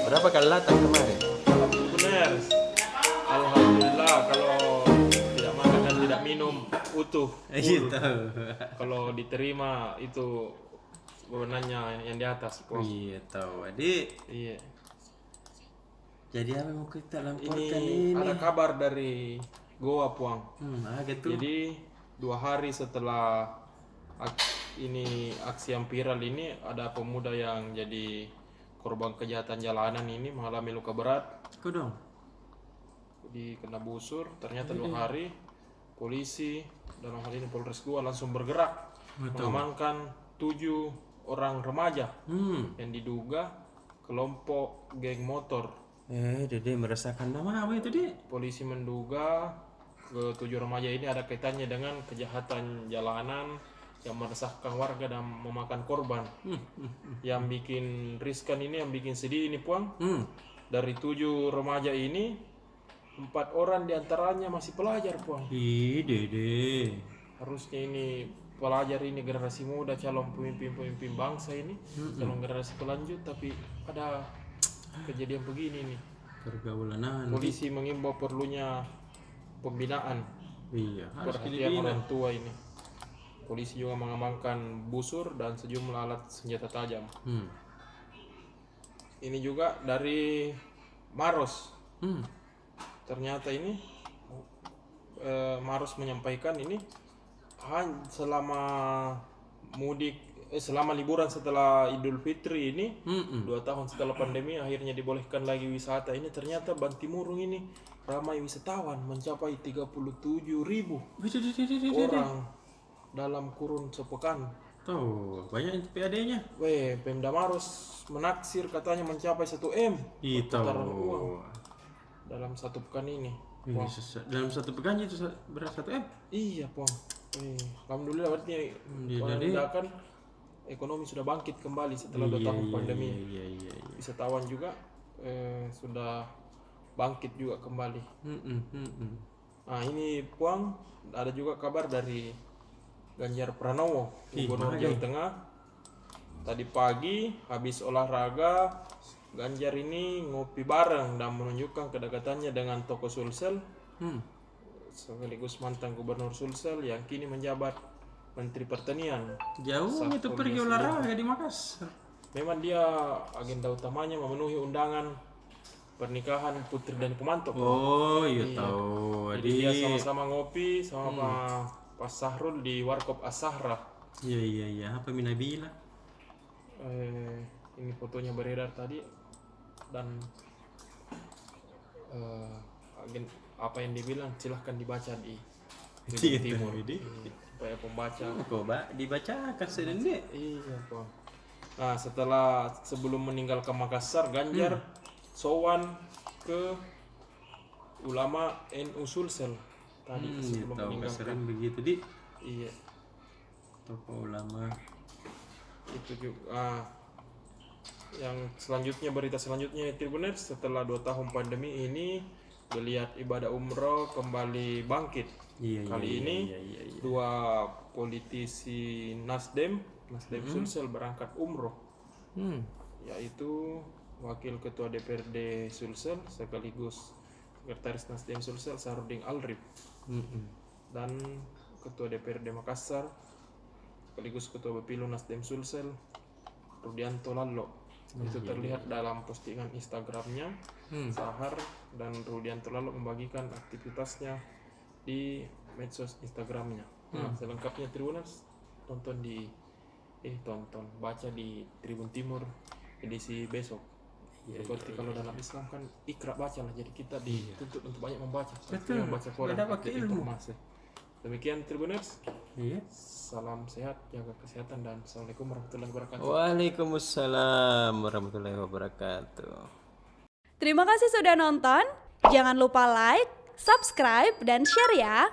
Berapa kali datang kemarin? Benar. Alhamdulillah kalau tidak makan dan tidak minum utuh. Gitu. Kalau diterima itu wewenangnya yang di atas. Bos. Iya tahu. Adik. Iya. Jadi apa yang mau kita laporkan Ini ini? ada kabar dari Goa Puang. Gitu. Jadi 2 hari setelah ini aksi yang viral ini ada pemuda yang jadi korban kejahatan jalanan ini mengalami luka berat. Kau dong. Jadi kena busur. Ternyata 2 hari polisi dalam hal ini Polres Goa langsung bergerak mengamankan 7 orang remaja yang diduga kelompok geng motor. Dede merasakan nama apa itu, Dek? Polisi menduga ke-7 remaja ini ada kaitannya dengan kejahatan jalanan yang meresahkan warga dan memakan korban. Yang bikin riskan ini, yang bikin sedih ini Puang, dari 7 remaja ini 4 orang diantaranya masih pelajar Puang. Dede. Harusnya ini pelajar ini generasi muda, calon pemimpin bangsa ini, calon generasi pelanjut, tapi ada kejadian begini nih. Pergaulan Polisi mengimbau perlunya pembinaan, Iya, harus perhatian orang tua ini. Polisi juga mengamankan busur dan sejumlah alat senjata tajam. Ini juga dari Maros. Ternyata ini Maros menyampaikan ini selama mudik selama liburan setelah Idul Fitri ini 2 tahun setelah pandemi akhirnya dibolehkan lagi wisata ini. Ternyata Bantimurung ini ramai wisatawan mencapai 37.000 orang dalam kurun sepekan. Tuh, banyak PAD-nya. Pemda Maros menaksir katanya mencapai 1 M putaran uang dalam 1 pekan ini. Dalam 1 pekan itu berat 1 M? Iya, Pong. Alhamdulillah berarti menandakan ekonomi sudah bangkit kembali setelah 2 tahun pandemi. Iya. Wisatawan juga sudah bangkit juga kembali. Nah ini Puang, ada juga kabar dari Ganjar Pranowo, Gubernur Jawa Tengah. Tadi pagi habis olahraga, Ganjar ini ngopi bareng dan menunjukkan kedekatannya dengan tokoh Sulsel, sekaligus mantan Gubernur Sulsel yang kini menjabat Menteri Pertanian. Jauh itu pergi olahraga di Makassar. Memang dia agenda utamanya memenuhi undangan pernikahan Putri dan Kumanto. Oh iya tahu. Jadi dia sama-sama ngopi sama Pak Sahrul di Warkop As-Sahra. Iya. Apa Minabila? Ini fotonya beredar tadi dan apa yang dibilang silahkan dibaca di Timur. Supaya pembaca dibacakan sendiri. Iya Pak. Nah sebelum meninggalkan Makassar, Ganjar sowan ke ulama NU Sulsel tadi sebelum meninggalkan. Begitu di. Iya. Tokoh ulama. Itu juga. Yang selanjutnya, berita selanjutnya Tribuners, setelah 2 tahun pandemi ini geliat ibadah umroh kembali bangkit. Kali ini 2 politisi Nasdem Sulsel berangkat umroh, yaitu Wakil Ketua DPRD Sulsel sekaligus Sekretaris Nasdem Sulsel Sarudin Alrif dan Ketua DPRD Makassar sekaligus Ketua Bapilu Nasdem Sulsel Rudianto Lallo. Itu terlihat dalam postingan Instagramnya. Sahar dan Rudianto Lallo membagikan aktivitasnya di medsos Instagramnya. Nah, selengkapnya Tribuners baca di Tribun Timur edisi besok. Seperti kalau dalam Islam kan ikra baca lah, jadi kita dituntut untuk banyak membaca. Betul. Membaca Quran, update informasi. Demikian Tribuners. Iya. Salam sehat, jaga kesehatan dan Assalamualaikum warahmatullahi wabarakatuh. Waalaikumsalam warahmatullahi wabarakatuh. Terima kasih sudah nonton. Jangan lupa like, subscribe, dan share ya.